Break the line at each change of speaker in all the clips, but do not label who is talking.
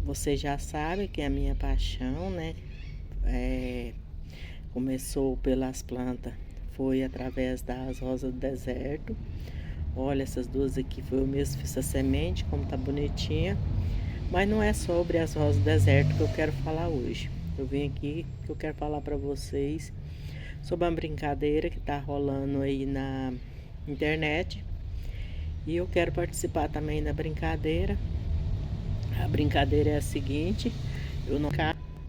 Vocês já sabem que é a minha paixão, né? Começou pelas plantas, foi através das rosas do deserto. Olha, essas duas aqui foi eu mesmo que fiz a semente, como tá bonitinha. Mas não é sobre as rosas do deserto que eu quero falar hoje. Eu vim aqui que eu quero falar para vocês sobre uma brincadeira que tá rolando aí na internet. E eu quero participar também da brincadeira. A brincadeira é a seguinte: eu não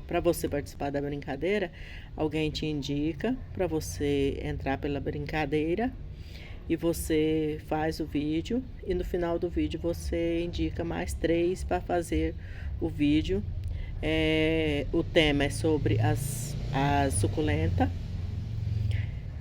para você participar da brincadeira, alguém te indica para você entrar pela brincadeira e você faz o vídeo e no final do vídeo você indica mais 3 para fazer o vídeo. O tema é sobre as suculentas.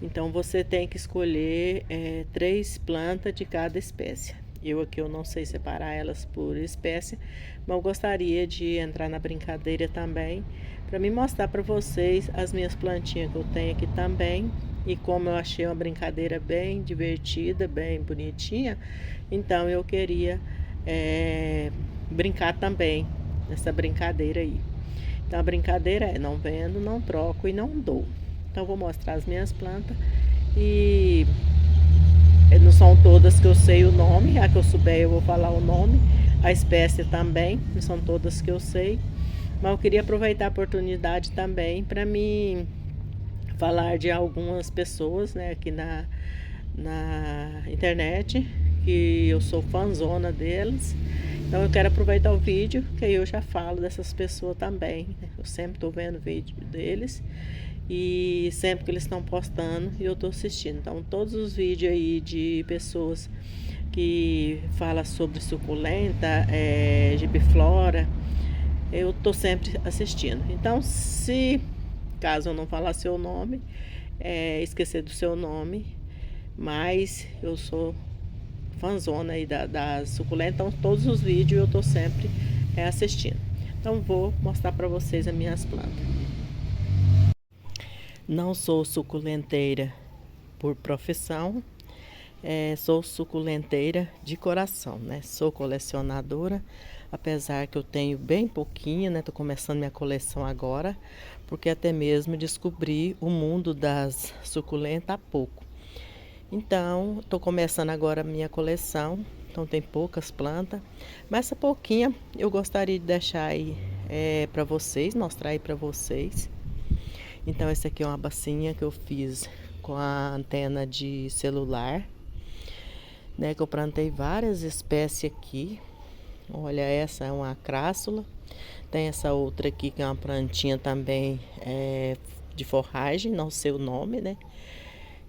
Então você tem que escolher 3 plantas de cada espécie. Eu não sei separar elas por espécie, mas eu gostaria de entrar na brincadeira também para me mostrar para vocês as minhas plantinhas que eu tenho aqui também. E como eu achei uma brincadeira bem divertida, bem bonitinha, então eu queria brincar também nessa brincadeira aí. Então a brincadeira é: não vendo, não troco e não dou. Então vou mostrar as minhas plantas e não são todas que eu sei o nome. A que eu souber eu vou falar o nome. A espécie também, não são todas que eu sei. Mas eu queria aproveitar a oportunidade também para me falar de algumas pessoas, né, aqui na internet, que eu sou fãzona deles. Então eu quero aproveitar o vídeo, que aí eu já falo dessas pessoas também, né? Eu sempre estou vendo vídeo deles e sempre que eles estão postando eu estou assistindo. Então todos os vídeos aí de pessoas que falam sobre suculenta, gibiflora, eu estou sempre assistindo. Então, se caso eu não falar seu nome, esquecer do seu nome, mas eu sou fãzona aí da suculenta, então todos os vídeos eu tô sempre assistindo. Então vou mostrar para vocês as minhas plantas. Não sou suculenteira por profissão, sou suculenteira de coração, né? Sou colecionadora, apesar que eu tenho bem pouquinho, né? Tô começando minha coleção agora, porque até mesmo descobri o mundo das suculentas há pouco. Então, tô começando agora a minha coleção, então tem poucas plantas, mas essa pouquinha eu gostaria de deixar aí para vocês, mostrar aí para vocês. Então, essa aqui é uma bacinha que eu fiz com a antena de celular, né, que eu plantei várias espécies aqui. Olha, essa é uma crassula. Tem essa outra aqui que é uma plantinha também de forragem, não sei o nome, né?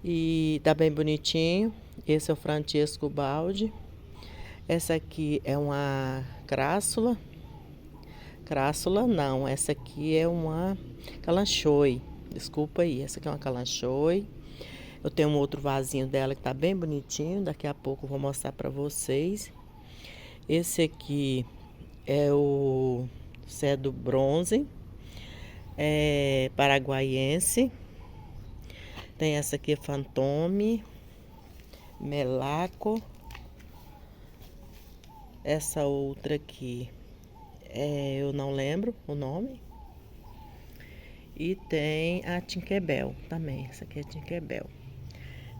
E tá bem bonitinho. Esse é o Francesco Baldi. Essa aqui é uma crassula. Crassula não, essa aqui é uma calanchoe. Desculpa aí, essa aqui é uma calanchoe. Eu tenho um outro vasinho dela que tá bem bonitinho. Daqui a pouco eu vou mostrar pra vocês. Esse aqui é o cedro bronze, paraguaiense. Tem essa aqui, fantome, melaco. Essa outra aqui, eu não lembro o nome. E tem a Tinkerbell também, essa aqui é a Tinkerbell.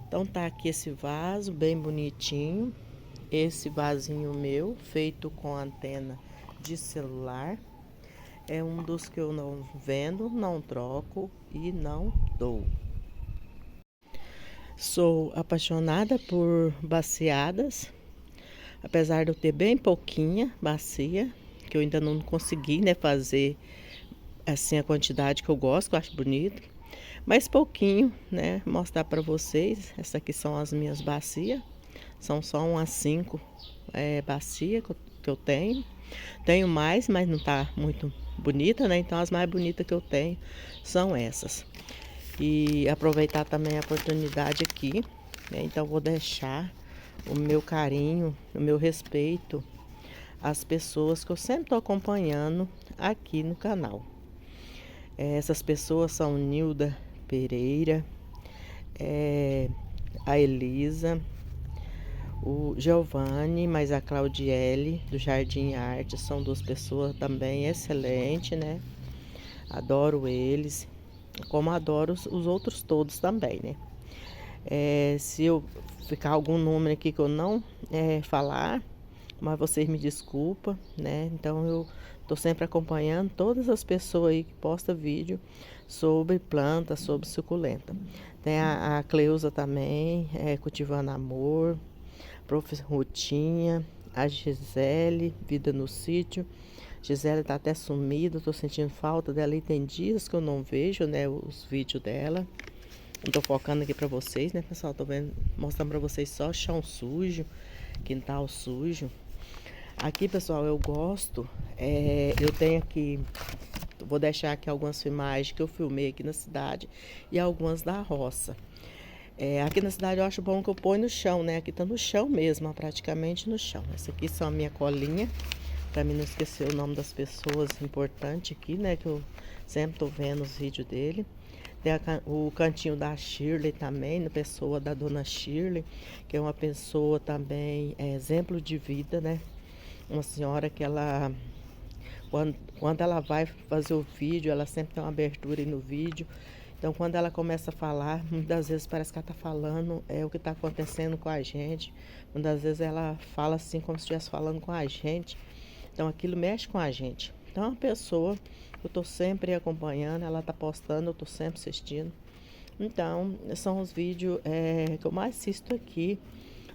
Então tá aqui esse vaso bem bonitinho. Esse vasinho meu, feito com antena de celular. É um dos que eu não vendo, não troco e não dou. Sou apaixonada por baciadas, apesar de eu ter bem pouquinha bacia, que eu ainda não consegui, né, fazer assim a quantidade que eu gosto, que eu acho bonito, mas pouquinho, né, mostrar para vocês. Essas aqui são as minhas bacias, são só umas 5 bacias que eu tenho. Tenho mais, mas não tá muito bonita, né? Então as mais bonitas que eu tenho são essas. E aproveitar também a oportunidade aqui, né? Então vou deixar o meu carinho, o meu respeito às pessoas que eu sempre tô acompanhando aqui no canal. Essas pessoas são Nilda Pereira, a Elisa, O Giovanni, mas a Claudiele, do Jardim Arte, são duas pessoas também excelentes, né? Adoro eles, como adoro os outros todos também, né? Se eu ficar algum número aqui que eu não falar, mas vocês me desculpam, né? Então eu tô sempre acompanhando todas as pessoas aí que postam vídeo sobre planta, sobre suculenta. Tem a Cleusa também, Cultivando Amor, Prof. Rutinha, a Gisele, Vida no Sítio. Gisele tá até sumida, tô sentindo falta dela e tem dias que eu não vejo, né, os vídeos dela. Não tô focando aqui pra vocês, né, pessoal? Tô vendo, mostrando pra vocês só chão sujo, quintal sujo. Aqui, pessoal, eu gosto, eu tenho aqui, vou deixar aqui algumas filmagens que eu filmei aqui na cidade e algumas da roça. Aqui na cidade eu acho bom que eu ponho no chão, né? Aqui tá no chão mesmo, praticamente no chão. Essa aqui são a minha colinha, pra mim não esquecer o nome das pessoas importantes aqui, né? Que eu sempre tô vendo os vídeos dele. Tem o cantinho da Shirley também, na pessoa da dona Shirley, que é uma pessoa também, exemplo de vida, né? Uma senhora que ela, quando ela vai fazer o vídeo, ela sempre tem uma abertura aí no vídeo. Então, quando ela começa a falar, muitas vezes parece que ela está falando o que está acontecendo com a gente. Muitas vezes ela fala assim, como se estivesse falando com a gente. Então, aquilo mexe com a gente. Então, é uma pessoa que eu estou sempre acompanhando, ela está postando, eu estou sempre assistindo. Então, são os vídeos que eu mais assisto aqui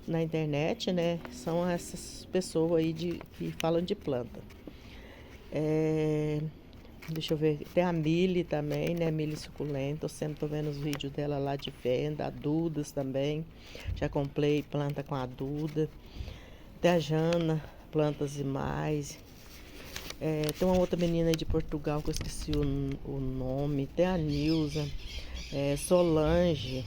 na internet, né? São essas pessoas aí que falam de planta. Deixa eu ver, tem a Mili também, né? Mili suculenta, eu sempre tô vendo os vídeos dela lá de venda, a Dudas também. Já comprei planta com a Duda. Tem a Jana, Plantas e Mais. Tem uma outra menina aí de Portugal que eu esqueci o nome. Tem a Nilza, Solange.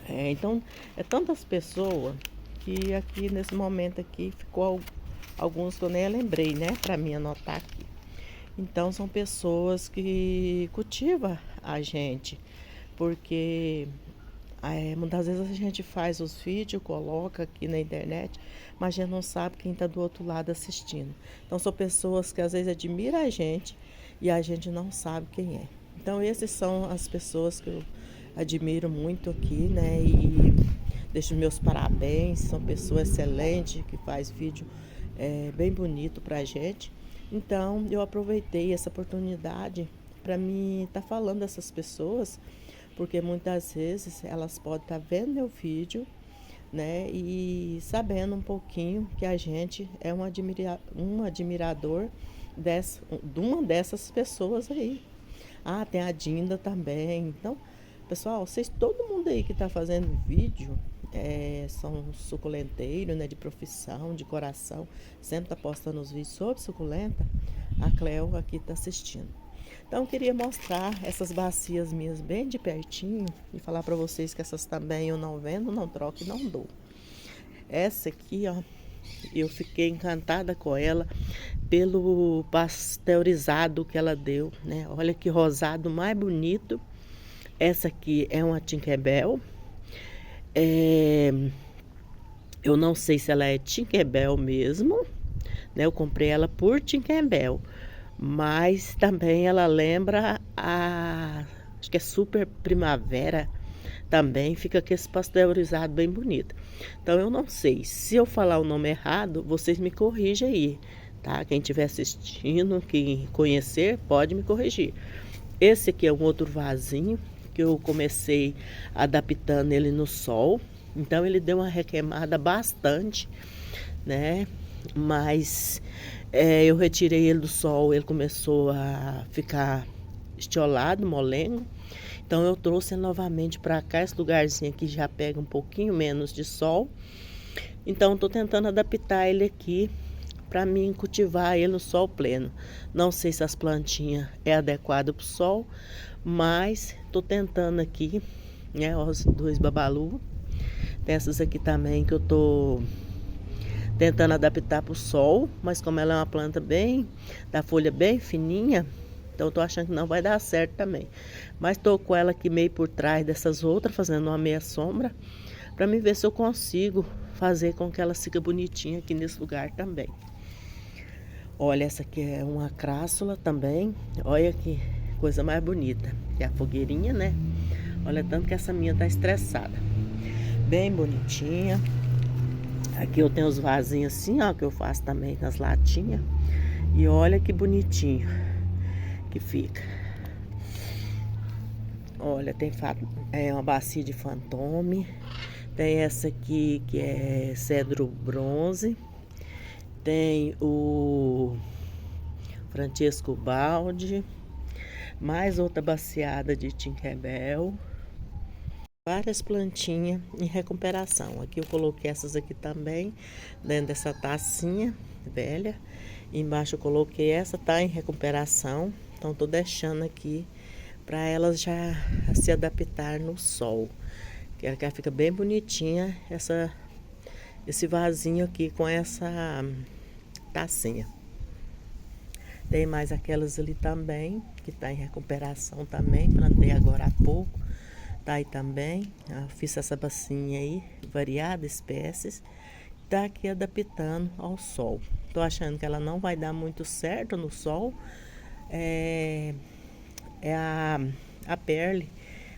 Então, tantas pessoas que aqui nesse momento aqui ficou alguns que eu nem lembrei, né? Pra mim anotar aqui. Então, são pessoas que cultivam a gente, porque muitas vezes a gente faz os vídeos, coloca aqui na internet, mas a gente não sabe quem está do outro lado assistindo. Então, são pessoas que às vezes admiram a gente e a gente não sabe quem é. Então, essas são as pessoas que eu admiro muito aqui, né? E deixo meus parabéns, são pessoas excelentes que faz vídeo bem bonito pra gente. Então, eu aproveitei essa oportunidade para mim estar falando dessas pessoas, porque muitas vezes elas podem estar vendo meu vídeo, né, e sabendo um pouquinho que a gente é um admirador de uma dessas pessoas aí. Ah, tem a Dinda também. Então, pessoal, todo mundo aí que está fazendo vídeo, são suculenteiros, né, de profissão, de coração, sempre está postando os vídeos sobre suculenta. A Cleo aqui está assistindo. Então, eu queria mostrar essas bacias minhas bem de pertinho e falar para vocês que essas também eu não vendo, não troco e não dou. Essa aqui, ó, eu fiquei encantada com ela pelo pasteurizado que ela deu, né? Olha que rosado mais bonito. Essa aqui é uma Tinkerbell. Eu não sei se ela é Tinkerbell mesmo, né? Eu comprei ela por Tinkerbell, mas também ela lembra acho que é Super Primavera, também fica com esse pasteurizado bem bonito. Então eu não sei, se eu falar o nome errado, vocês me corrigem aí, tá? Quem estiver assistindo, quem conhecer, pode me corrigir. Esse aqui é um outro vasinho que eu comecei adaptando ele no sol. Então ele deu uma requeimada bastante, né? Mas eu retirei ele do sol, ele começou a ficar estiolado, molengo. Então eu trouxe ele novamente para cá, esse lugarzinho aqui já pega um pouquinho menos de sol. Então estou tentando adaptar ele aqui para mim cultivar ele no sol pleno. Não sei se as plantinhas é adequado para o sol, mas estou tentando aqui, né? Os dois babalu. Tem essas aqui também que eu tô tentando adaptar para o sol, mas como ela é uma planta da folha bem fininha, então eu tô achando que não vai dar certo também. Mas tô com ela aqui meio por trás dessas outras, fazendo uma meia sombra, para me ver se eu consigo fazer com que ela fique bonitinha aqui nesse lugar também. Olha, essa aqui é uma crassula também. Olha que coisa mais bonita. É a fogueirinha, né? Olha tanto que essa minha tá estressada. Bem bonitinha. Aqui eu tenho os vasinhos assim, ó, que eu faço também nas latinhas. E olha que bonitinho que fica. Olha, tem uma bacia de fantôme. Tem essa aqui que é cedro bronze. Tem o Francesco Baldi. Mais outra baciada de Tinkerbell. Várias plantinhas em recuperação. Aqui eu coloquei essas aqui também, dentro dessa tacinha velha. Embaixo eu coloquei essa, tá em recuperação. Então tô deixando aqui para elas já se adaptar no sol. Quero que ela fica bem bonitinha, esse vasinho aqui com essa tacinha. Tem mais aquelas ali também, que tá em recuperação também. Plantei agora há pouco. Tá aí também. Eu fiz essa bacinha aí, variadas espécies. Tá aqui adaptando ao sol. Tô achando que ela não vai dar muito certo no sol. É a perle,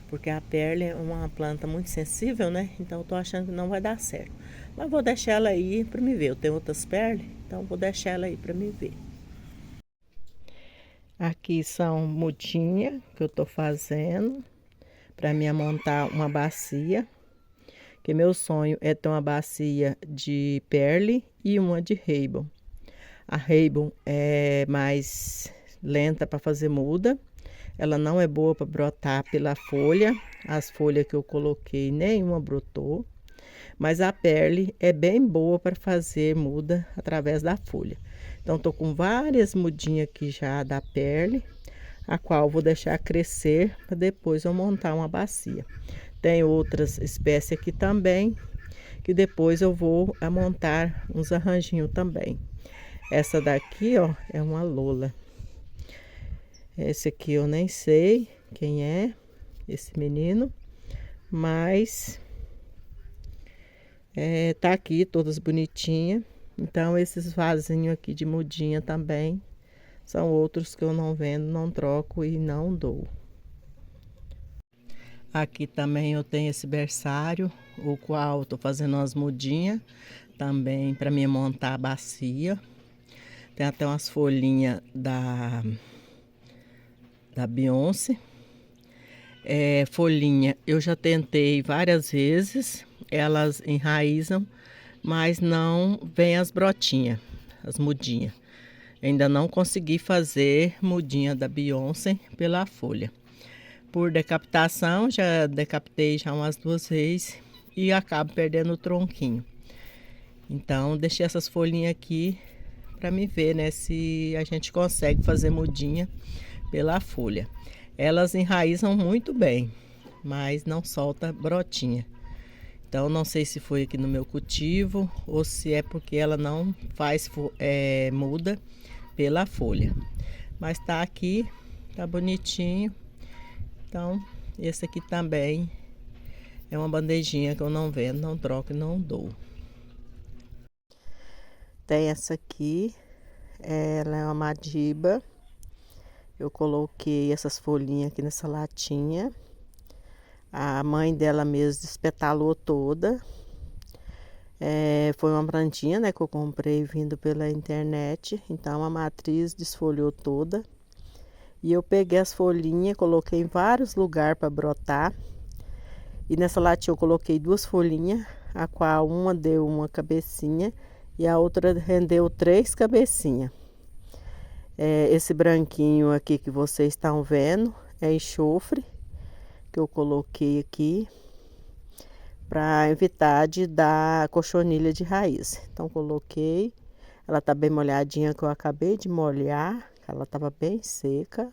porque a perle é uma planta muito sensível, né? Então eu tô achando que não vai dar certo. Mas vou deixar ela aí para me ver. Eu tenho outras perles, então vou deixar ela aí para me ver. Aqui são mudinha que eu tô fazendo para mim montar uma bacia. Que meu sonho é ter uma bacia de perle e uma de Rainbow. A Rainbow é mais lenta para fazer muda. Ela não é boa para brotar pela folha. As folhas que eu coloquei, nenhuma brotou. Mas a perle é bem boa para fazer muda através da folha. Então, tô com várias mudinhas aqui já da perle, a qual vou deixar crescer para depois eu montar uma bacia. Tem outras espécies aqui também, que depois eu vou montar uns arranjinhos também. Essa daqui, ó, é uma lola. Esse aqui eu nem sei quem é, esse menino, mas tá aqui todas bonitinhas. Então esses vasinhos aqui de mudinha também são outros que eu não vendo, não troco e não dou. Aqui também eu tenho esse berçário, o qual estou fazendo umas mudinhas também para mim montar a bacia. Tem até umas folhinhas da Beyoncé. Folhinha, eu já tentei várias vezes, elas enraizam, mas não vem as brotinhas, as mudinhas. Ainda não consegui fazer mudinha da Beyoncé pela folha. Por decapitação, já decapitei já umas 2 vezes e acabo perdendo o tronquinho. Então, deixei essas folhinhas aqui para me ver, né, se a gente consegue fazer mudinha pela folha. Elas enraizam muito bem, mas não solta brotinha. Então, não sei se foi aqui no meu cultivo ou se é porque ela não faz muda pela folha. Mas tá aqui, tá bonitinho. Então, esse aqui também é uma bandejinha que eu não vendo, não troco e não dou. Tem essa aqui, ela é uma madiba. Eu coloquei essas folhinhas aqui nessa latinha. A mãe dela mesmo despetalou toda. Foi uma plantinha, né, que eu comprei vindo pela internet. Então a matriz desfolhou toda. E eu peguei as folhinhas, coloquei em vários lugares para brotar. E nessa latinha eu coloquei 2 folhinhas, a qual uma deu uma cabecinha e a outra rendeu 3 cabecinhas. Esse branquinho aqui que vocês estão vendo é enxofre, que eu coloquei aqui para evitar de dar cochonilha de raiz. Então coloquei, ela tá bem molhadinha, que eu acabei de molhar, ela tava bem seca.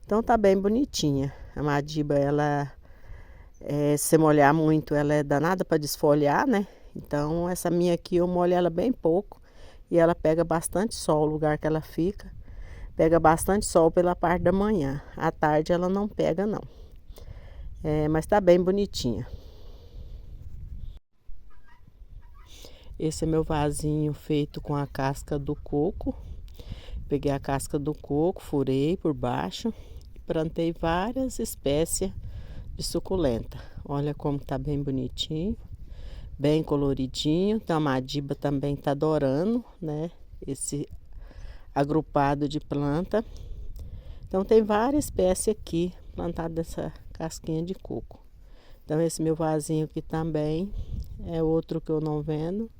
Então tá bem bonitinha. A madiba, ela se molhar muito, ela é danada para desfolhar, né? Então essa minha aqui eu molho ela bem pouco e ela pega bastante sol, o lugar que ela fica pega bastante sol pela parte da manhã. À tarde ela não pega não. Mas tá bem bonitinha. Esse é meu vasinho feito com a casca do coco. Peguei a casca do coco, furei por baixo e plantei várias espécies de suculenta. Olha como tá bem bonitinho, bem coloridinho. Então a Madiba também tá adorando, né? Esse agrupado de planta. Então tem várias espécies aqui plantadas dessa casquinha de coco. Então esse meu vasinho aqui também é outro que eu não vendo,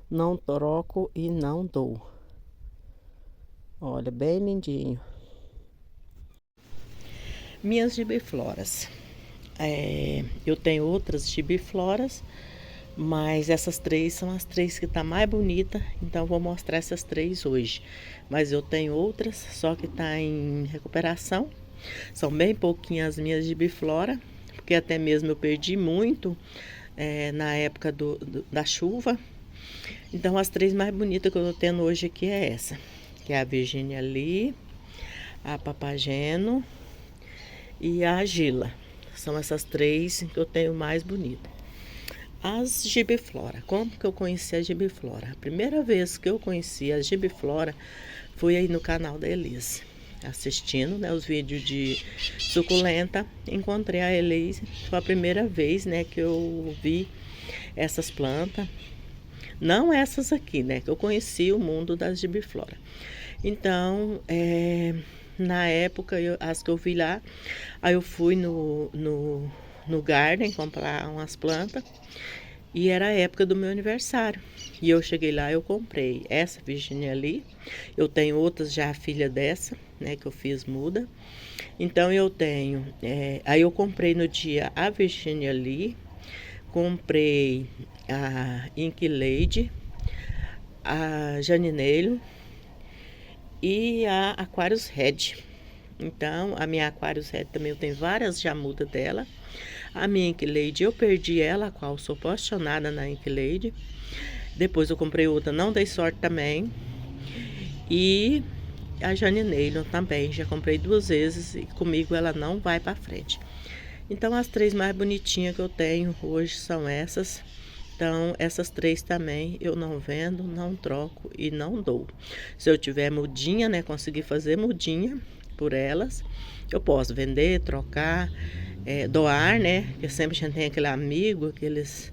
não troco e não dou. Olha, bem lindinho. Minhas gibifloras. Eu tenho outras gibifloras, mas essas três são as três que tá mais bonita, então vou mostrar essas três hoje. Mas eu tenho outras, só que tá em recuperação. São bem pouquinhas as minhas gibiflora, porque até mesmo eu perdi muito na época da chuva. Então as três mais bonitas que eu tô tendo hoje aqui é essa, que é a Virginia Lee, a Papageno e a Gila. São essas três que eu tenho mais bonita. As gibiflora, como que eu conheci a gibiflora? A primeira vez que eu conheci a gibiflora foi aí no canal da Elise, assistindo, né, os vídeos de suculenta. Encontrei a Elise, foi a primeira vez, né, que eu vi essas plantas. Não essas aqui, né, que eu conheci o mundo das gibiflora. Então, na época, as que eu vi lá, aí eu fui no Garden comprar umas plantas e era a época do meu aniversário. E eu cheguei lá, eu comprei essa Virginia Lee. Eu tenho outras já, filha dessa, né, que eu fiz muda. Então eu tenho, aí eu comprei no dia a Virginia Lee, comprei a Ink Lady, a Janineiro e a Aquarius Red. Então, a minha Aquarius Red também eu tenho várias já mudas dela. A minha Ink Lady eu perdi ela, a qual sou apaixonada na Ink Lady. Depois eu comprei outra, não dei sorte também. E a Janineiro também, já comprei 2 vezes e comigo ela não vai para frente. Então, as três mais bonitinhas que eu tenho hoje são essas. Então, essas três também eu não vendo, não troco e não dou. Se eu tiver mudinha, né, conseguir fazer mudinha por elas, eu posso vender, trocar, doar, né? Porque sempre a gente tem aquele amigo, aqueles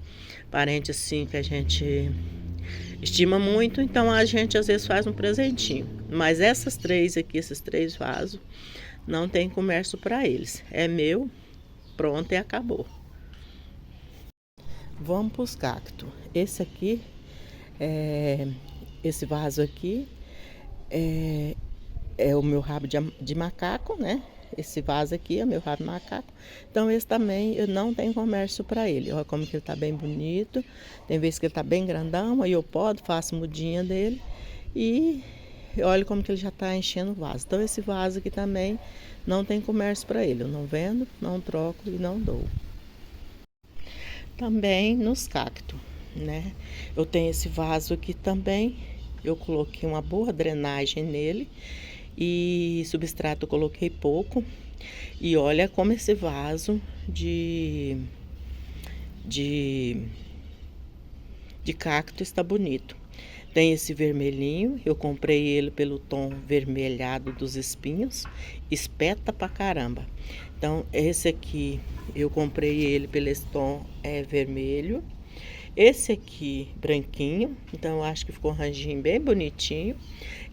parentes assim que a gente estima muito, então a gente às vezes faz um presentinho. Mas essas três aqui, esses 3 vasos, não tem comércio para eles. É meu, pronto e acabou. Vamos para os cactos. Esse aqui, esse vaso aqui é o meu rabo de macaco, né? Esse vaso aqui é o meu rabo de macaco. Então esse também eu não tenho comércio para ele. Olha como que ele tá bem bonito. Tem vezes que ele tá bem grandão, aí eu faço mudinha dele. E olha como que ele já tá enchendo o vaso. Então esse vaso aqui também não tem comércio para ele. Eu não vendo, não troco e não dou. Também nos cactos, né? Eu tenho esse vaso aqui também. Eu coloquei uma boa drenagem nele e substrato eu coloquei pouco. E olha como esse vaso de cacto está bonito. Tem esse vermelhinho, eu comprei ele pelo tom vermelhado dos espinhos, espeta pra caramba. Então esse aqui eu comprei ele pelo esse tom vermelho. Esse aqui branquinho, então eu acho que ficou um ranginho bem bonitinho.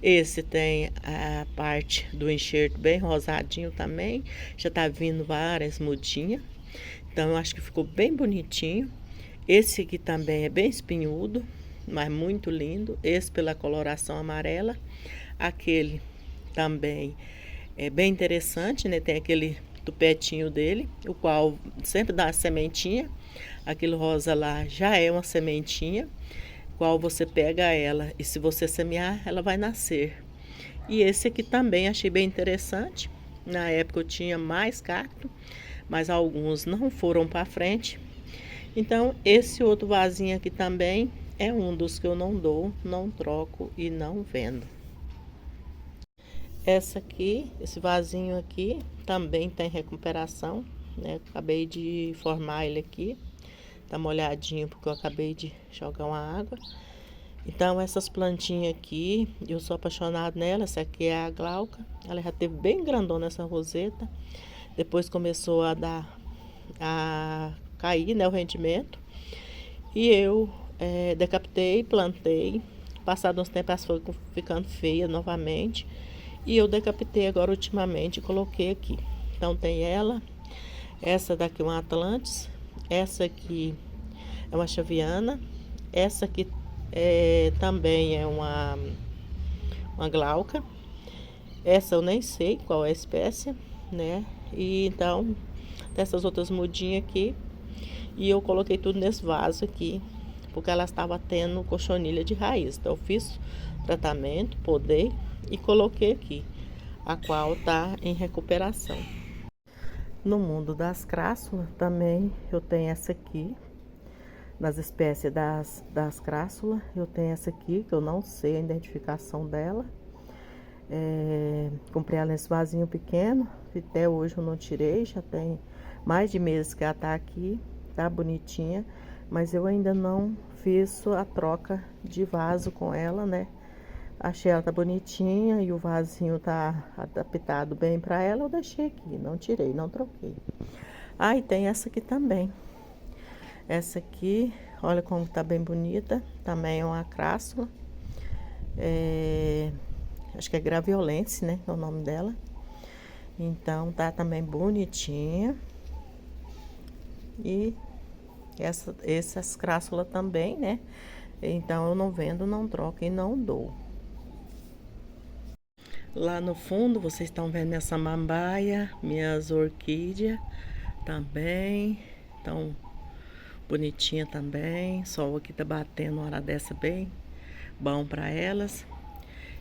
Esse tem a parte do enxerto bem rosadinho também, já tá vindo várias mudinhas. Então eu acho que ficou bem bonitinho. Esse aqui também é bem espinhudo, mas muito lindo. Esse pela coloração amarela. Aquele também é bem interessante, né? Tem aquele tupetinho dele, o qual sempre dá a sementinha. Aquele rosa lá já é uma sementinha, qual você pega ela e se você semear, ela vai nascer. E esse aqui também achei bem interessante. Na época eu tinha mais cacto, mas alguns não foram para frente. Então, esse outro vasinho aqui também é um dos que eu não dou, não troco e não vendo. Essa aqui, esse vasinho aqui, também tem recuperação, né? Acabei de formar ele aqui. Tá molhadinho porque eu acabei de jogar uma água. Então, essas plantinhas aqui, eu sou apaixonada nela. Essa aqui é a glauca. Ela já teve bem grandona essa roseta. Depois começou a cair, né, o rendimento. E eu decapitei, plantei. Passado uns tempos, elas foram ficando feias novamente. E eu decapitei agora ultimamente e coloquei aqui. Então, tem ela. Essa daqui é uma Atlantis. Essa aqui é uma Chaviana. Essa aqui também é uma glauca. Essa eu nem sei qual é a espécie, né? E então, dessas outras mudinhas aqui. E eu coloquei tudo nesse vaso aqui, porque ela estava tendo cochonilha de raiz. Então, eu fiz tratamento, podei e coloquei aqui, a qual está em recuperação. No mundo das crássulas, também eu tenho essa aqui. Nas espécies das crássulas, eu tenho essa aqui, que eu não sei a identificação dela. Comprei ela nesse vasinho pequeno, até hoje eu não tirei, já tem mais de meses que ela tá aqui, tá bonitinha, mas eu ainda não fiz a troca de vaso com ela, né? Achei ela tá bonitinha e o vasinho tá adaptado bem para ela, eu deixei aqui, não tirei, não troquei. Ah, e tem essa aqui também. Essa aqui, olha como tá bem bonita, também é uma crássula. Acho que é Graviolense, né, que é o nome dela. Então, tá também bonitinha. E essas crássulas também, né? Então, eu não vendo, não troco e não dou. Lá no fundo, vocês estão vendo minha samambaia, minhas orquídeas também. Então, bonitinha também. Sol aqui tá batendo uma hora dessa bem bom para elas.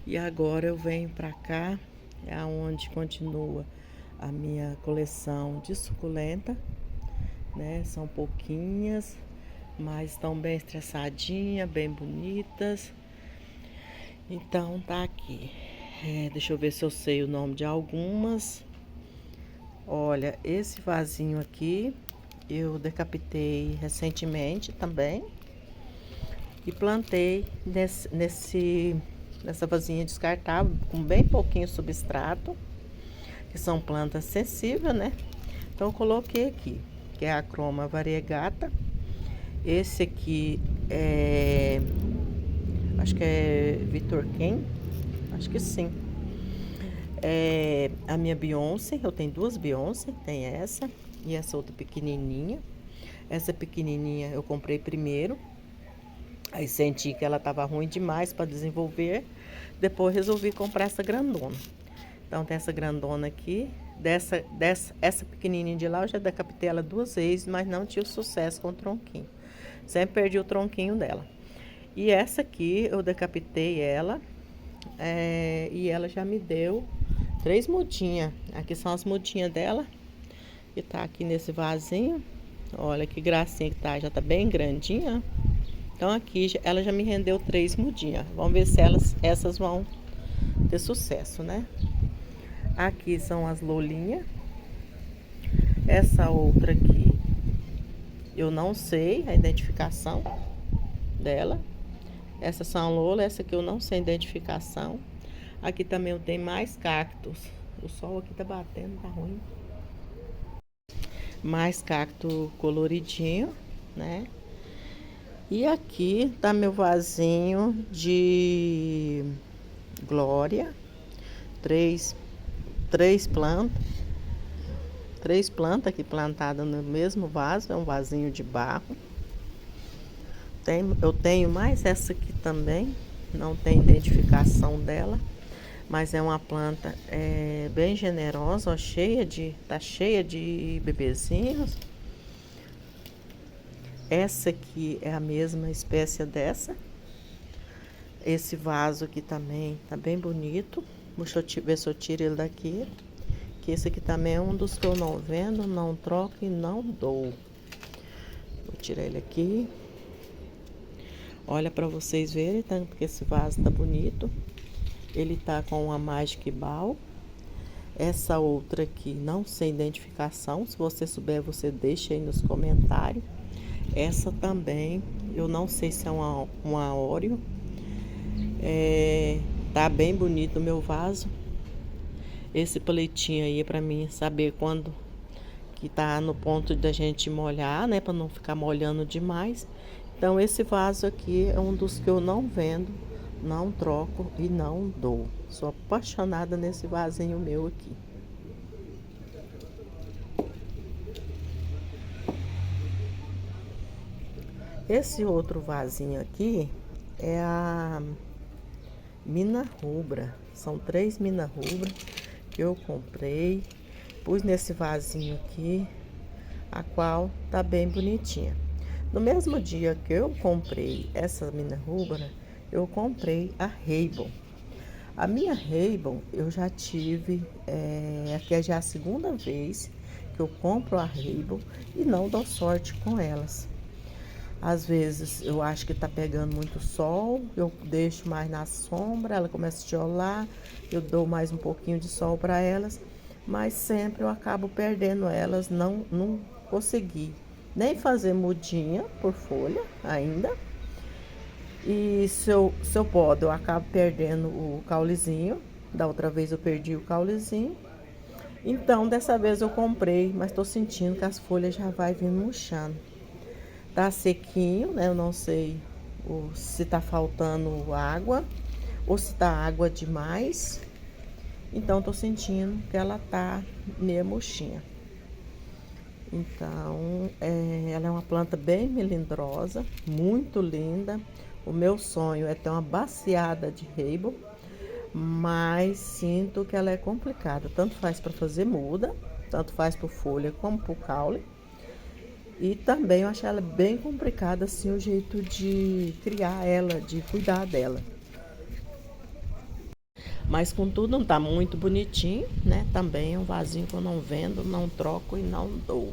E agora eu venho para cá, é onde continua a minha coleção de suculenta, né? São pouquinhas, mas estão bem estressadinhas, bem bonitas. Então tá aqui. Deixa eu ver se eu sei o nome de algumas. Olha, esse vasinho aqui eu decapitei recentemente também e plantei nessa vasinha descartável com bem pouquinho substrato, que são plantas sensíveis, né? Então eu coloquei aqui, que é a Chroma variegata. Esse aqui acho que é Vitor Ken, acho que sim. A minha Beyoncé, eu tenho duas Beyoncé, tem essa e essa outra pequenininha. Essa pequenininha eu comprei primeiro, aí senti que ela estava ruim demais para desenvolver, depois resolvi comprar essa grandona. Então tem essa grandona aqui, essa pequenininha de lá eu já decapitei ela 2 vezes, mas não tive sucesso com o tronquinho. Sempre perdi o tronquinho dela. E essa aqui eu decapitei ela, e ela já me deu 3 mudinhas. Aqui são as mudinhas dela, que tá aqui nesse vasinho. Olha que gracinha que tá, já tá bem grandinha. Então aqui ela já me rendeu 3 mudinhas. Vamos ver se essas vão ter sucesso, né? Aqui são as lolinhas. Essa outra aqui, eu não sei a identificação dela. Essas são lola, essa aqui eu não sei a identificação. Aqui também eu tenho mais cactos. O sol aqui tá batendo, tá ruim. Mais cacto coloridinho, né? E aqui tá meu vasinho de glória. Três plantas. 3 plantas aqui plantadas no mesmo vaso. É um vasinho de barro. Eu tenho mais essa aqui também. Não tem identificação dela. Mas é uma planta bem generosa, ó, tá cheia de bebezinhos. Essa aqui é a mesma espécie dessa. Esse vaso aqui também tá bem bonito. Deixa eu ver se eu tiro ele daqui. Que esse aqui também é um dos que eu não vendo, não troco e não dou. Vou tirar ele aqui. Olha para vocês verem, tá? Porque esse vaso tá bonito. Ele tá com uma Magic Ball. Essa outra aqui, não sei identificação. Se você souber, você deixa aí nos comentários. Essa também, eu não sei se é uma Oreo. Tá bem bonito o meu vaso. Esse palitinho aí é pra mim saber quando que tá no ponto da gente molhar, né? Pra não ficar molhando demais. Então esse vaso aqui é um dos que eu não vendo, não troco e não dou. Sou apaixonada nesse vasinho meu aqui. Esse outro vasinho aqui é a mina rubra. São 3 mina rubra que eu comprei. Pus nesse vasinho aqui, a qual tá bem bonitinha. No mesmo dia que eu comprei essa mina rubra, eu comprei a Rainbow. A minha Rainbow eu já tive, aqui é já a segunda vez que eu compro a Rainbow e não dou sorte com elas. Às vezes eu acho que tá pegando muito sol, eu deixo mais na sombra, ela começa a tiolar, eu dou mais um pouquinho de sol para elas, mas sempre eu acabo perdendo elas, não consegui nem fazer mudinha por folha ainda. E se eu podo, eu acabo perdendo o caulezinho. Da outra vez eu perdi o caulezinho. Então, dessa vez eu comprei, mas tô sentindo que as folhas já vai vindo murchando. Tá sequinho, né? Eu não sei se tá faltando água ou se tá água demais. Então, tô sentindo que ela tá meio murchinha. Então, ela é uma planta bem melindrosa, muito linda. O meu sonho é ter uma baciada de Rainbow, mas sinto que ela é complicada. Tanto faz para fazer muda, tanto faz para folha como para o caule. E também eu acho ela bem complicada, assim, o jeito de criar ela, de cuidar dela. Mas contudo não tá muito bonitinho, né? Também é um vasinho que eu não vendo, não troco e não dou.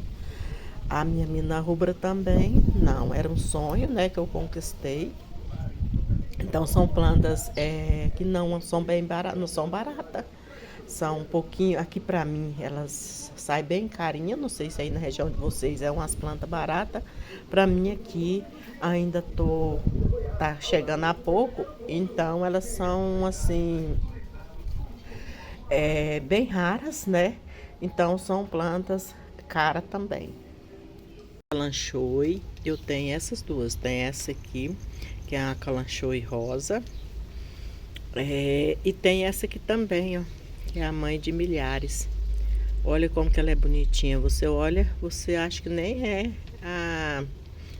A minha mina rubra também, não, era um sonho, né, que eu conquistei. Então são plantas que não são bem baratas, não são baratas. São um pouquinho, aqui pra mim, elas saem bem carinha, não sei se aí na região de vocês é umas plantas baratas. Pra mim aqui ainda tá chegando a pouco, então elas são assim, bem raras, né? Então são plantas caras também. Calanchoe, eu tenho essas duas. Tem essa aqui, que é a calanchoe rosa. E tem essa aqui também, ó, que é a mãe de milhares. Olha como que ela é bonitinha. Você olha, você acha que nem é a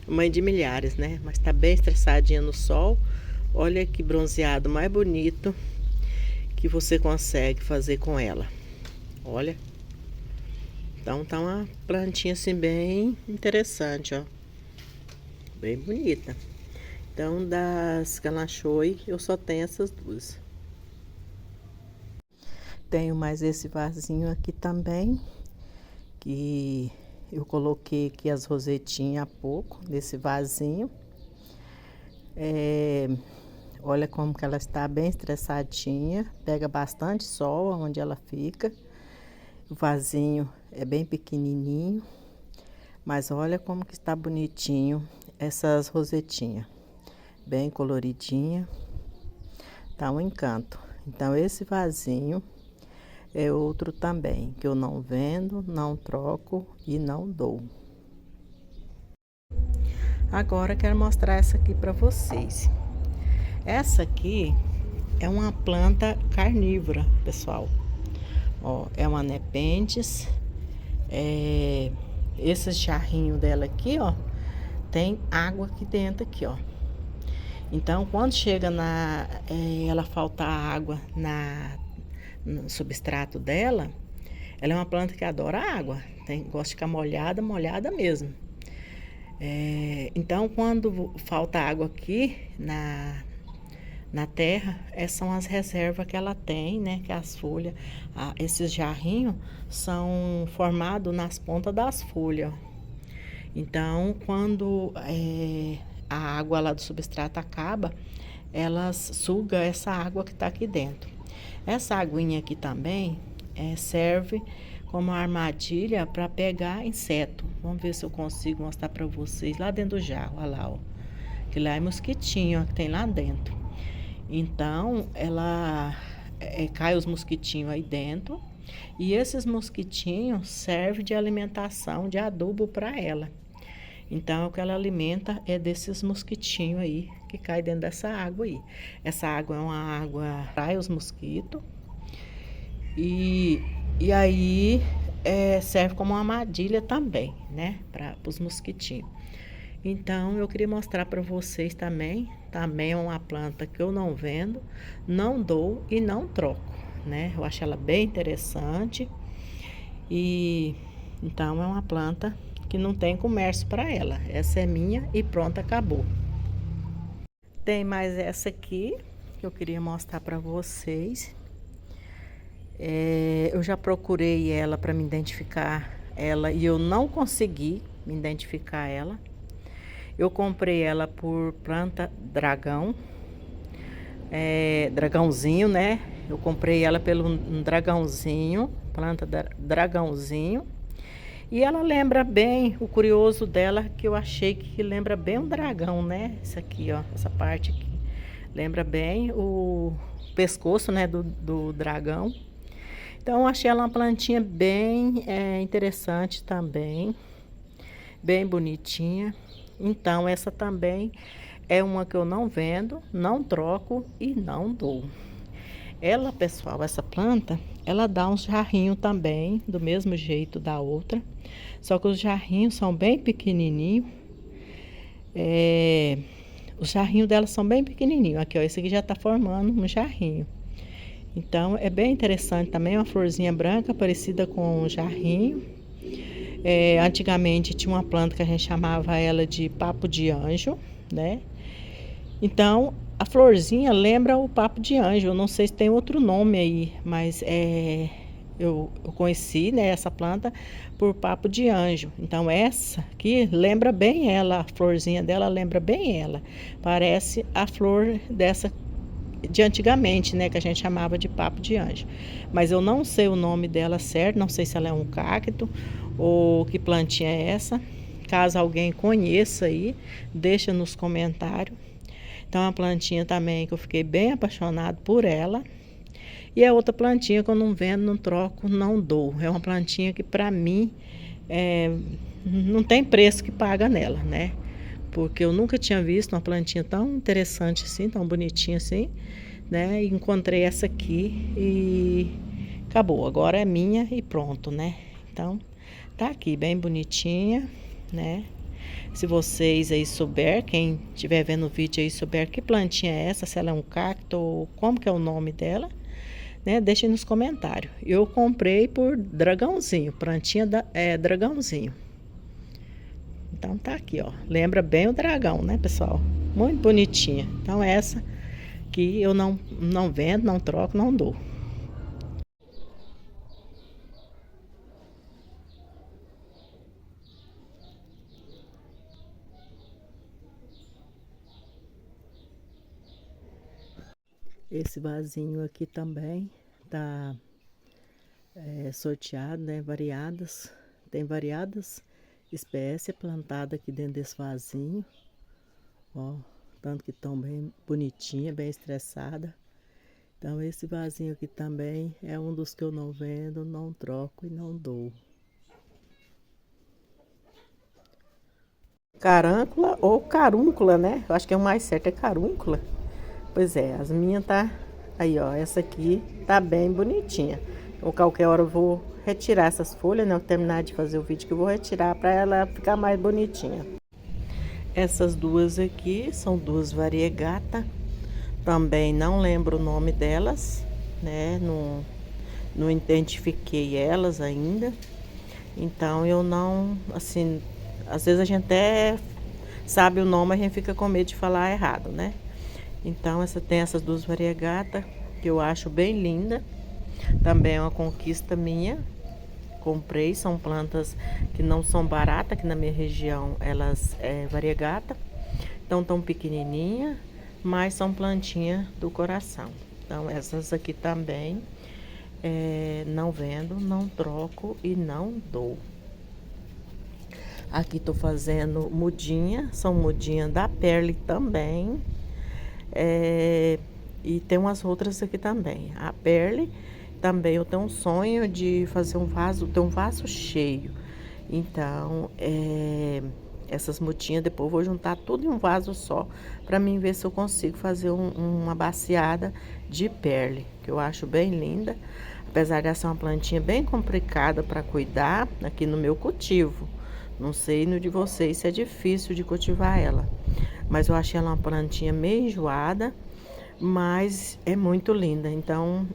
mãe de milhares, né? Mas tá bem estressadinha no sol. Olha que bronzeado mais bonito que você consegue fazer com ela. Olha. Então tá uma plantinha assim bem interessante, ó. Bem bonita. Então das calanchoe eu só tenho essas duas. Tenho mais esse vasinho aqui também, que eu coloquei aqui as rosetinhas há pouco, nesse vasinho. Olha como que ela está bem estressadinha, pega bastante sol onde ela fica. O vasinho é bem pequenininho, mas olha como que está bonitinho essas rosetinhas, bem coloridinha, tá um encanto. Então esse vasinho é outro também que eu não vendo, não troco e não dou. Agora quero mostrar essa aqui para vocês. Essa aqui é uma planta carnívora, pessoal. Ó, é uma nepenthes. Esse jarrinho dela aqui, ó, tem água aqui dentro aqui, ó. Então, quando chega ela falta água no substrato dela, ela é uma planta que adora água, gosta de ficar molhada, molhada mesmo. Então, quando falta água aqui na terra, essas são as reservas que ela tem, né? Que as folhas, esses jarrinhos são formados nas pontas das folhas. Então, quando a água lá do substrato acaba, elas sugam essa água que está aqui dentro. Essa aguinha aqui também serve como armadilha para pegar inseto. Vamos ver se eu consigo mostrar para vocês lá dentro do jarro. Olha lá, ó. Que lá é mosquitinho, ó, que tem lá dentro. Então, ela cai os mosquitinhos aí dentro. E esses mosquitinhos servem de alimentação, de adubo para ela. Então, o que ela alimenta é desses mosquitinhos aí que cai dentro dessa água aí. Essa água é uma água que atrai os mosquitos. E aí serve como uma armadilha também, né? Para os mosquitinhos. Então, eu queria mostrar para vocês também. Também é uma planta que eu não vendo, não dou e não troco, né? Eu acho ela bem interessante. E então é uma planta que não tem comércio para ela. Essa é minha e pronto, acabou. Tem mais essa aqui que eu queria mostrar para vocês. Eu já procurei ela para me identificar ela e eu não consegui me identificar ela. Eu comprei ela por planta dragão, dragãozinho, né? Eu comprei ela pelo dragãozinho, planta dragãozinho. E ela lembra bem, o curioso dela que eu achei que lembra bem um dragão, né? Isso aqui, ó, essa parte aqui. Lembra bem o pescoço, né, do dragão. Então, eu achei ela uma plantinha bem interessante também. Bem bonitinha. Então, essa também é uma que eu não vendo, não troco e não dou. Ela, pessoal, essa planta, ela dá uns jarrinhos também, do mesmo jeito da outra. Só que os jarrinhos são bem pequenininhos. Os jarrinhos dela são bem pequenininhos. Aqui, ó, esse aqui já tá formando um jarrinho. Então, é bem interessante também, uma florzinha branca parecida com um jarrinho. Antigamente tinha uma planta que a gente chamava ela de papo de anjo, né? Então, a florzinha lembra o papo de anjo. Eu não sei se tem outro nome aí, mas eu conheci, né, essa planta por papo de anjo. Então, essa aqui lembra bem ela, a florzinha dela lembra bem ela. Parece a flor dessa de antigamente, né, que a gente chamava de papo de anjo. Mas eu não sei o nome dela certo, não sei se ela é um cacto ou que plantinha é essa. Caso alguém conheça aí, deixa nos comentários. Então, é uma plantinha também que eu fiquei bem apaixonado por ela. E é outra plantinha que eu não vendo, não troco, não dou. É uma plantinha que para mim não tem preço que paga nela, né? Porque eu nunca tinha visto uma plantinha tão interessante assim, tão bonitinha assim, né? E encontrei essa aqui e acabou. Agora é minha e pronto, né? Então, tá aqui bem bonitinha, né? Se vocês aí souber, quem estiver vendo o vídeo aí souber que plantinha é essa, se ela é um cacto ou como que é o nome dela, né? Deixem nos comentários. Eu comprei por dragãozinho, plantinha dragãozinho. Então tá aqui, ó. Lembra bem o dragão, né, pessoal? Muito bonitinha. Então essa que eu não vendo, não troco, não dou. Esse vasinho aqui também tá sorteado, né? Tem variadas espécies plantadas aqui dentro desse vasinho. Ó, tanto que estão bem bonitinha, bem estressada. Então esse vasinho aqui também é um dos que eu não vendo, não troco e não dou. Carâncula ou carúncula, né? Eu acho que é o mais certo, é carúncula. Pois é, as minhas tá aí, ó. Essa aqui tá bem bonitinha. Ou qualquer hora eu vou retirar essas folhas, né? Eu terminar de fazer o vídeo que eu vou retirar para ela ficar mais bonitinha. Essas duas aqui são duas variegata. Também não lembro o nome delas, né? Não identifiquei elas ainda. Então eu não, assim, às vezes a gente até sabe o nome, a gente fica com medo de falar errado, né? Então tem essas duas variegata que eu acho bem linda. Também é uma conquista minha. Comprei, são plantas que não são baratas, aqui na minha região elas variegata. Então tão pequenininha, mas são plantinha do coração. Então essas aqui também não vendo, não troco e não dou. Aqui tô fazendo mudinha, são mudinha da Perle também. E tem umas outras aqui também. A Perle, também eu tenho um sonho de fazer um vaso, ter um vaso cheio. Então, essas mutinhas depois eu vou juntar tudo em um vaso só, para mim ver se eu consigo fazer uma baciada de Perle, que eu acho bem linda. Apesar de ser uma plantinha bem complicada para cuidar aqui no meu cultivo. Não sei no de vocês se é difícil de cultivar ela. Mas eu achei ela uma plantinha meio enjoada, mas é muito linda. Então,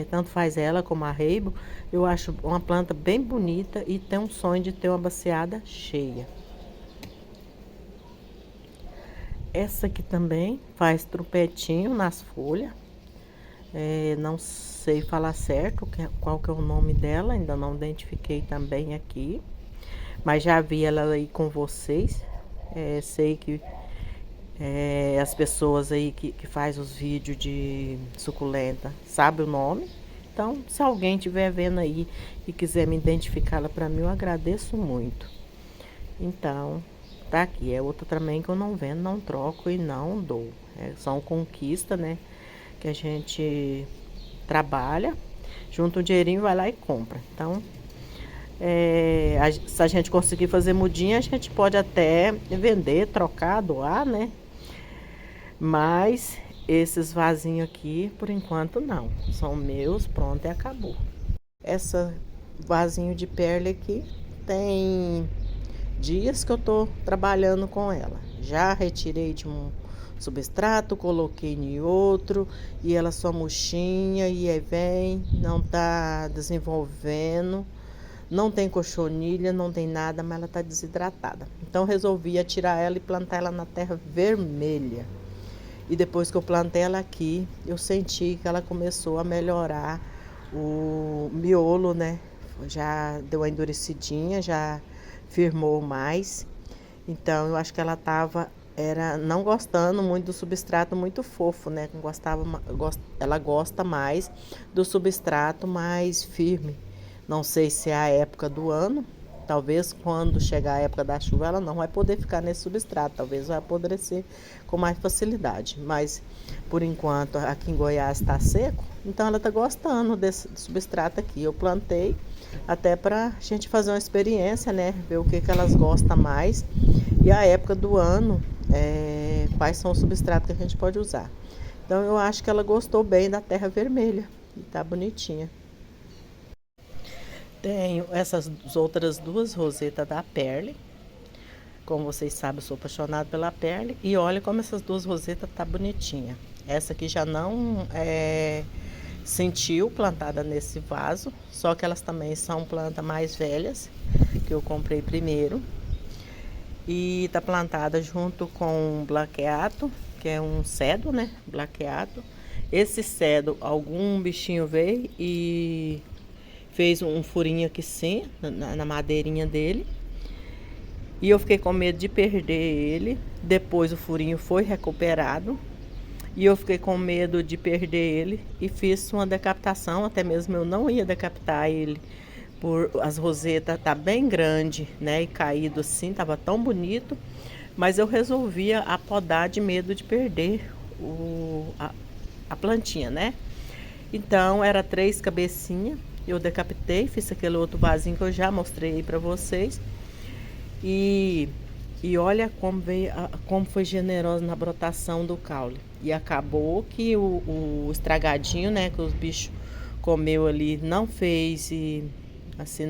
tanto faz ela como a reibo, eu acho uma planta bem bonita e tem um sonho de ter uma baciada cheia. Essa aqui também faz trupetinho nas folhas. Não sei falar certo qual que é o nome dela, ainda não identifiquei também aqui. Mas já vi ela aí com vocês. Sei que as pessoas aí que faz os vídeos de suculenta sabe o nome. Então, se alguém estiver vendo aí e quiser me identificar ela para mim, eu agradeço muito. Então, tá aqui. É outra também que eu não vendo, não troco e não dou. São conquistas, né? Que a gente trabalha, junta um dinheirinho, vai lá e compra. Então, se a gente conseguir fazer mudinha, a gente pode até vender, trocar, doar, né? Mas esses vasinhos aqui, por enquanto, não. São meus, pronto e acabou. Essa vasinho de perla aqui tem dias que eu tô trabalhando com ela. Já retirei de um substrato, coloquei em outro e ela só murchinha e aí vem, não tá desenvolvendo. Não tem cochonilha, não tem nada, mas ela tá desidratada. Então resolvi tirar ela e plantar ela na terra vermelha. E depois que eu plantei ela aqui, eu senti que ela começou a melhorar o miolo, né? Já deu uma endurecidinha, já firmou mais. Então eu acho que ela não gostando muito do substrato muito fofo, né? Ela gosta mais do substrato mais firme. Não sei se é a época do ano. Talvez quando chegar a época da chuva ela não vai poder ficar nesse substrato. Talvez vai apodrecer com mais facilidade. Mas por enquanto aqui em Goiás está seco. Então ela está gostando desse substrato aqui. Eu plantei até para a gente fazer uma experiência, né? Ver o que elas gostam mais. E a época do ano, quais são os substratos que a gente pode usar. Então eu acho que ela gostou bem da terra vermelha. E tá bonitinha. Tenho essas outras duas rosetas da Perle. Como vocês sabem, eu sou apaixonada pela Perle. E olha como essas duas rosetas tá bonitinha. Essa aqui já não sentiu plantada nesse vaso. Só que elas também são plantas mais velhas, que eu comprei primeiro. E tá plantada junto com um blaqueato, que é um cedo, né? Blaqueato. Esse cedo, algum bichinho veio e fez um furinho aqui sim, na madeirinha dele. E eu fiquei com medo de perder ele. Depois o furinho foi recuperado. E eu fiquei com medo de perder ele. E fiz uma decapitação. Até mesmo eu não ia decapitar ele. Por as rosetas tá bem grande, né? E caído assim, tava tão bonito. Mas eu resolvi apodar de medo de perder a plantinha, né? Então, era 3 cabecinhas. Eu decapitei, fiz aquele outro vasinho que eu já mostrei aí pra vocês. E olha como veio, como foi generosa na brotação do caule. E acabou que o estragadinho, né, que os bichos comeu ali, não fez e assim,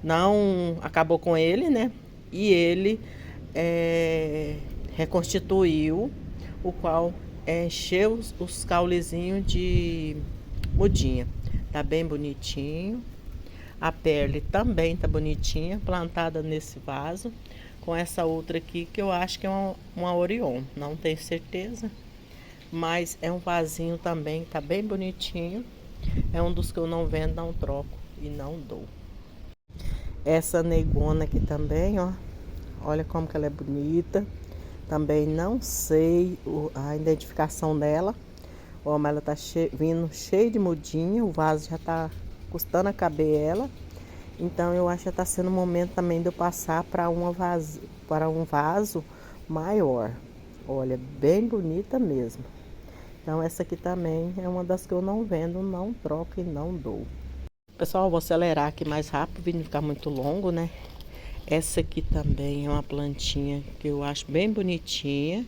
não acabou com ele, né? E ele reconstituiu, o qual encheu os caulezinhos de mudinha. Tá bem bonitinho. A Perle também tá bonitinha, plantada nesse vaso. Com essa outra aqui, que eu acho que é uma Orion. Não tenho certeza. Mas é um vasinho também, tá bem bonitinho. É um dos que eu não vendo, não troco e não dou. Essa negona aqui também, ó. Olha como que ela é bonita. Também não sei a identificação dela. Ó, mas ela tá vindo cheia de mudinha. O vaso já tá custando a caber ela. Então eu acho que tá sendo o momento também de eu passar para um vaso maior. Olha, bem bonita mesmo. Então essa aqui também é uma das que eu não vendo, não troco e não dou. Pessoal, vou acelerar aqui mais rápido, para não ficar muito longo, né? Essa aqui também é uma plantinha que eu acho bem bonitinha.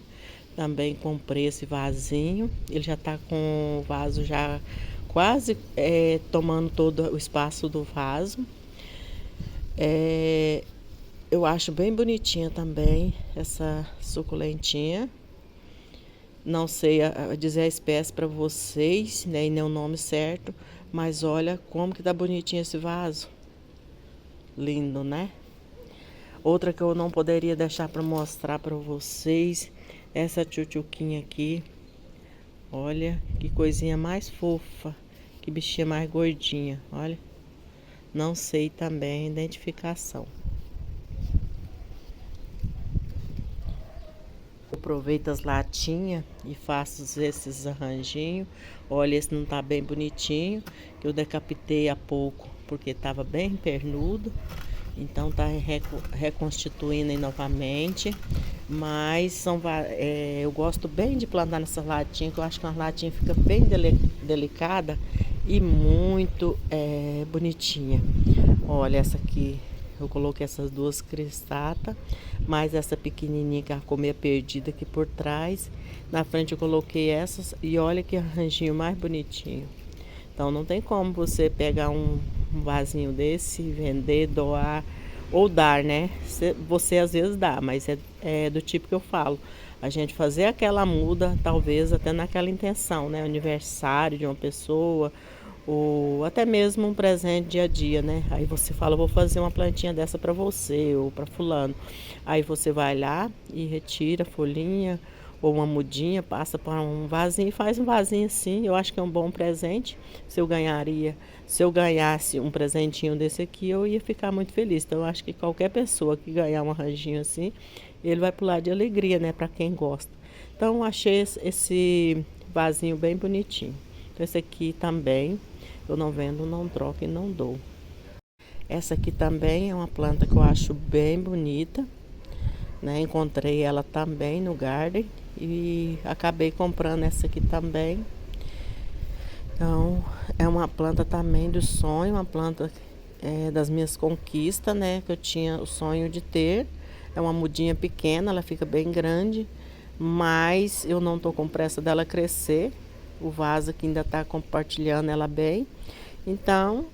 Também comprei esse vasinho. Ele já tá com o vaso já quase tomando todo o espaço do vaso. Eu acho bem bonitinha também essa suculentinha. Não sei dizer a espécie para vocês, né, e nem o nome certo, mas olha como que tá bonitinho esse vaso. Lindo, né? Outra que eu não poderia deixar para mostrar para vocês, essa tchutchuquinha aqui. Olha que coisinha mais fofa, que bichinha mais gordinha, olha. Não sei também a identificação. Aproveito as latinhas e faço esses arranjinhos. Olha, esse não tá bem bonitinho, que eu decapitei há pouco, porque tava bem pernudo. Então tá reconstituindo aí novamente. Mas são, eu gosto bem de plantar nessas latinhas, que eu acho que uma latinha fica bem delicada e muito bonitinha. Olha essa aqui. Eu coloquei essas duas cristatas, mais essa pequenininha que a colmeia perdida aqui por trás. Na frente eu coloquei essas e olha que arranjinho mais bonitinho. Então não tem como você pegar um vasinho desse, vender, doar ou dar, né? Você às vezes dá, mas é do tipo que eu falo. A gente fazer aquela muda, talvez até naquela intenção, né? Aniversário de uma pessoa ou até mesmo um presente dia a dia, né? Aí você fala, vou fazer uma plantinha dessa para você ou para fulano. Aí você vai lá e retira a folhinha ou uma mudinha, passa para um vasinho e faz um vasinho assim. Eu acho que é um bom presente. Se eu ganhasse um presentinho desse aqui, eu ia ficar muito feliz. Então eu acho que qualquer pessoa que ganhar um arranjinho assim, ele vai pular de alegria, né, para quem gosta. Então eu achei esse vasinho bem bonitinho. Então esse aqui também eu não vendo, não troco e não dou. Essa aqui também é uma planta que eu acho bem bonita, né? Encontrei ela também no Garden e acabei comprando essa aqui também. Então, é uma planta também do sonho, uma planta das minhas conquistas, né? Que eu tinha o sonho de ter. É uma mudinha pequena, ela fica bem grande, mas eu não tô com pressa dela crescer. O vaso aqui ainda tá compartilhando ela bem. Então,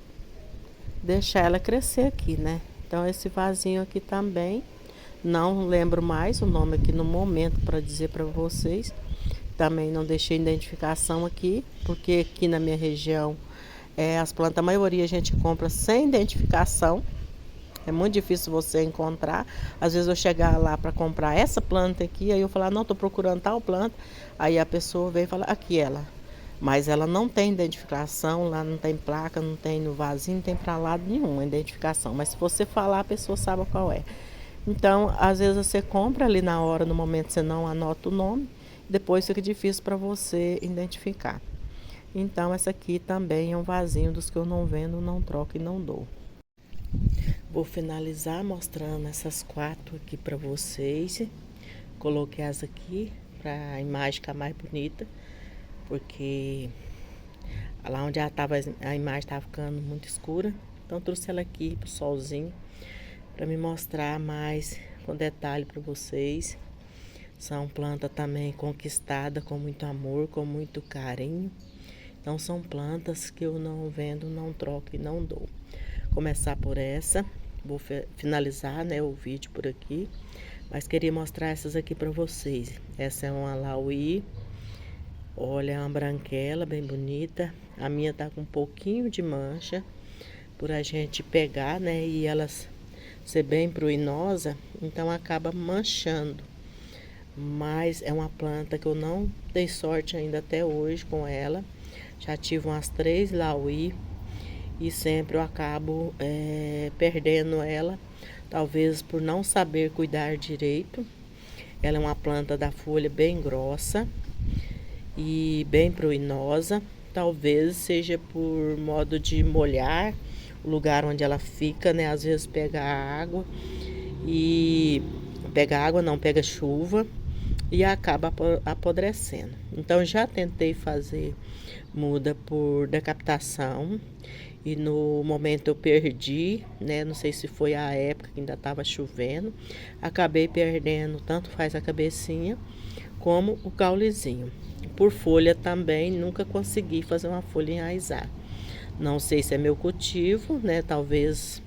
deixar ela crescer aqui, né? Então, esse vasinho aqui também. Não lembro mais o nome aqui no momento para dizer para vocês. Também não deixei identificação aqui, porque aqui na minha região as plantas, a maioria a gente compra sem identificação. É muito difícil você encontrar. Às vezes eu chegar lá para comprar essa planta aqui, aí eu falar, não, tô procurando tal planta. Aí a pessoa vem e fala, aqui ela. Mas ela não tem identificação, lá não tem placa, não tem no vasinho, não tem para lado nenhum a identificação. Mas se você falar, a pessoa sabe qual é. Então, às vezes você compra ali na hora, no momento você não anota o nome, depois fica difícil para você identificar. Então, essa aqui também é um vasinho dos que eu não vendo, não troco e não dou. Vou finalizar mostrando essas 4 aqui para vocês. Coloquei essa aqui para a imagem ficar mais bonita, porque lá onde ela tava, a imagem estava ficando muito escura. Então, trouxe ela aqui pro solzinho, para me mostrar mais com detalhe para vocês. São plantas também conquistadas com muito amor, com muito carinho. Então são plantas que eu não vendo, não troco e não dou. Começar por essa, vou finalizar, né, o vídeo por aqui, mas queria mostrar essas aqui para vocês. Essa é uma Lauí, olha, é uma branquela bem bonita. A minha tá com um pouquinho de mancha, por a gente pegar, né, e elas ser bem pruinosa, então acaba manchando. Mas é uma planta que eu não dei sorte ainda até hoje com ela. Já tive umas 3 Lauí e sempre eu acabo perdendo ela, talvez por não saber cuidar direito. Ela é uma planta da folha bem grossa e bem pruinosa. Talvez seja por modo de molhar o lugar onde ela fica, né? Às vezes pega água não, pega chuva e acaba apodrecendo. Então já tentei fazer muda por decapitação e no momento eu perdi, né? Não sei se foi a época que ainda estava chovendo, acabei perdendo, tanto faz a cabecinha como o caulezinho. Por folha também, nunca consegui fazer uma folha enraizar. Não sei se é meu cultivo, né? Talvez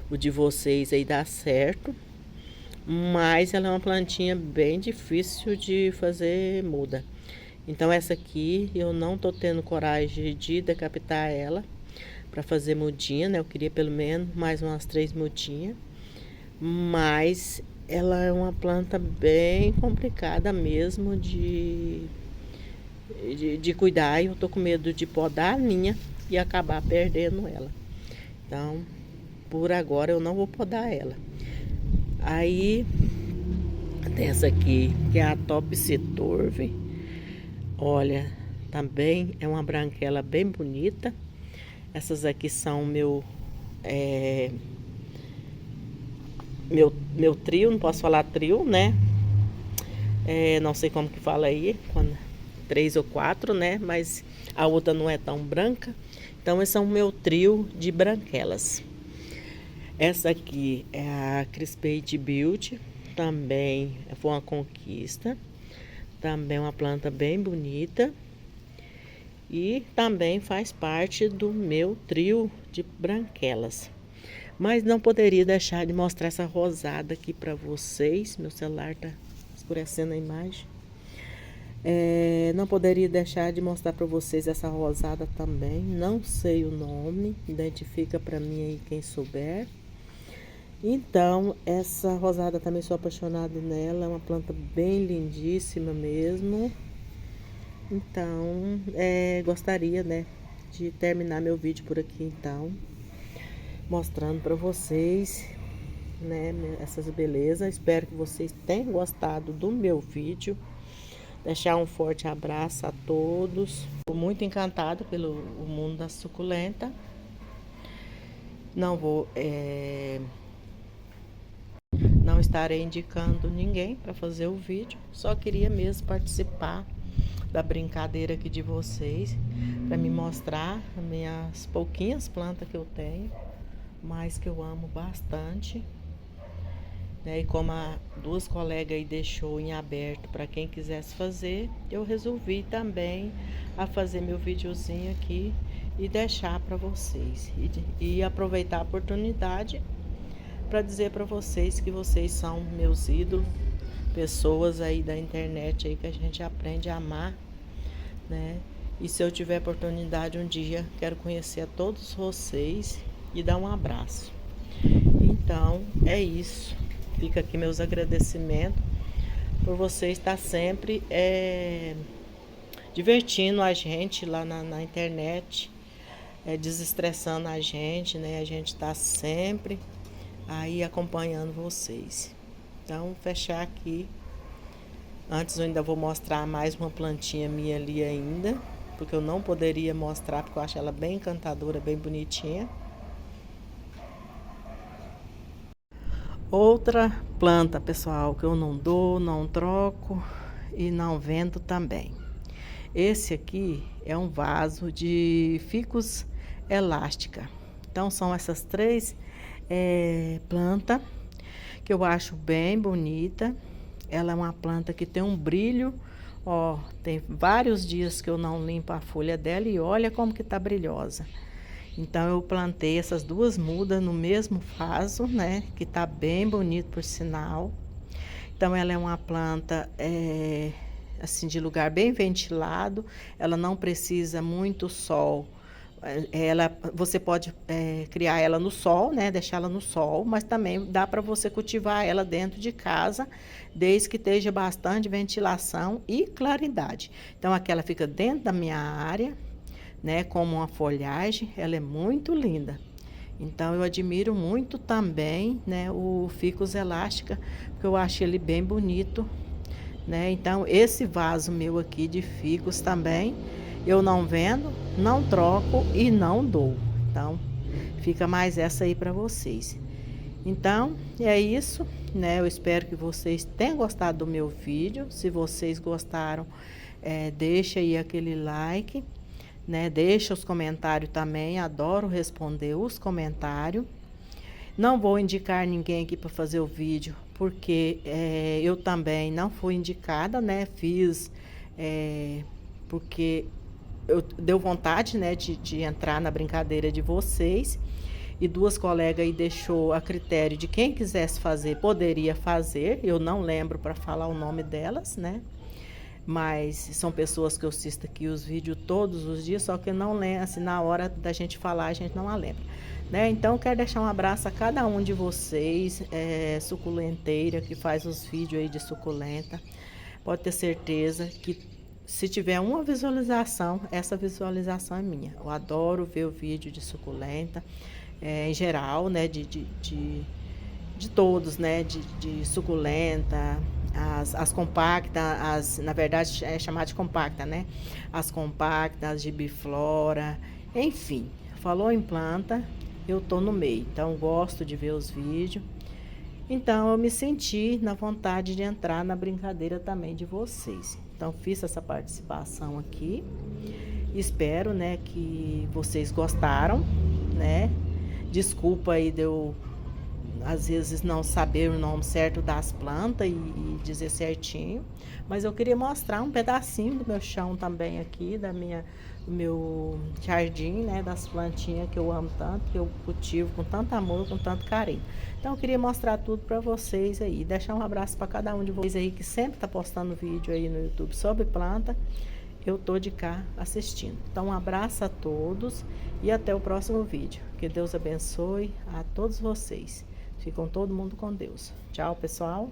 o de vocês aí dá certo. Mas ela é uma plantinha bem difícil de fazer muda. Então essa aqui eu não tô tendo coragem de decapitar ela para fazer mudinha, né? Eu queria pelo menos mais umas 3 mudinhas. Mas ela é uma planta bem complicada mesmo de cuidar. E eu tô com medo de podar a linha e acabar perdendo ela. Então, por agora eu não vou podar ela. Aí tem essa aqui, que é a Topsy-Turvy. Olha, também é uma branquela bem bonita. Essas aqui são meu trio, não posso falar trio, né? Não sei como que fala aí, 3 ou 4, né? Mas a outra não é tão branca. Então esse é o meu trio de branquelas. Essa aqui é a Crispate Beauty, também foi uma conquista. Também é uma planta bem bonita. E também faz parte do meu trio de branquelas. Mas não poderia deixar de mostrar essa rosada aqui para vocês. Meu celular tá escurecendo a imagem. Não poderia deixar de mostrar para vocês essa rosada também. Não sei o nome, identifica para mim aí quem souber. Então, essa rosada também sou apaixonada nela. É uma planta bem lindíssima mesmo. Então, gostaria, né, de terminar meu vídeo por aqui, então, mostrando para vocês, né, essas belezas. Espero que vocês tenham gostado do meu vídeo. Deixar um forte abraço a todos. Estou muito encantada pelo mundo da suculenta. Não estarei indicando ninguém para fazer o vídeo. Só queria mesmo participar da brincadeira aqui de vocês, para me mostrar as minhas pouquinhas plantas que eu tenho, mas que eu amo bastante, né? E como duas colegas aí deixou em aberto para quem quisesse fazer, eu resolvi também a fazer meu videozinho aqui e deixar para vocês e aproveitar a oportunidade para dizer para vocês que vocês são meus ídolos, pessoas aí da internet aí que a gente aprende a amar, né? E se eu tiver oportunidade um dia, quero conhecer a todos vocês e dar um abraço. Então, é isso. Fica aqui meus agradecimentos por você estar sempre divertindo a gente lá na internet, desestressando a gente, né? A gente está sempre aí acompanhando vocês. Então, fechar aqui. Antes eu ainda vou mostrar mais uma plantinha minha ali ainda, porque eu não poderia mostrar, porque eu acho ela bem encantadora, bem bonitinha. Outra planta, pessoal, que eu não dou, não troco e não vendo também. Esse aqui é um vaso de ficus elástica. Então são essas 3 plantas que eu acho bem bonita. Ela é uma planta que tem um brilho, ó, tem vários dias que eu não limpo a folha dela e olha como que tá brilhosa. Então eu plantei essas 2 mudas no mesmo vaso, né, que tá bem bonito por sinal. Então ela é uma planta assim de lugar bem ventilado, ela não precisa muito sol. Você pode criar ela no sol, né? Deixar ela no sol, mas também dá para você cultivar ela dentro de casa, desde que esteja bastante ventilação e claridade. Então aqui ela fica dentro da minha área, né? Como uma folhagem, ela é muito linda. Então eu admiro muito também, né? O ficus elástica, porque eu acho ele bem bonito, né? Então esse vaso meu aqui de ficus também eu não vendo, não troco e não dou. Então, fica mais essa aí para vocês. Então, é isso, né? Eu espero que vocês tenham gostado do meu vídeo. Se vocês gostaram, deixa aí aquele like, né? Deixa os comentários também, adoro responder os comentários. Não vou indicar ninguém aqui para fazer o vídeo, porque eu também não fui indicada, né? Fiz porque deu vontade, né, de entrar na brincadeira de vocês. E duas colegas aí deixou a critério de quem quisesse fazer, poderia fazer. Eu não lembro para falar o nome delas, né? Mas são pessoas que eu assisto aqui os vídeos todos os dias, só que eu não lembro, assim, na hora da gente falar, a gente não a lembra. Né? Então, quero deixar um abraço a cada um de vocês, suculenteira, que faz os vídeos aí de suculenta. Pode ter certeza que se tiver uma visualização, essa visualização é minha. Eu adoro ver o vídeo de suculenta, em geral, né, de todos, né, de suculenta, as compactas, na verdade é chamada de compacta, né, as compactas, de biflora, enfim, falou em planta, eu tô no meio, então gosto de ver os vídeos. Então eu me senti na vontade de entrar na brincadeira também de vocês. Então fiz essa participação aqui. Espero, né, que vocês gostaram, né? Desculpa aí de eu às vezes não saber o nome certo das plantas e dizer certinho, mas eu queria mostrar um pedacinho do meu chão também aqui, do meu jardim, né, das plantinhas que eu amo tanto, que eu cultivo com tanto amor, com tanto carinho. Então eu queria mostrar tudo para vocês aí, deixar um abraço para cada um de vocês aí que sempre tá postando vídeo aí no YouTube sobre planta. Eu tô de cá assistindo. Então um abraço a todos e até o próximo vídeo. Que Deus abençoe a todos vocês. Ficam todo mundo com Deus. Tchau, pessoal.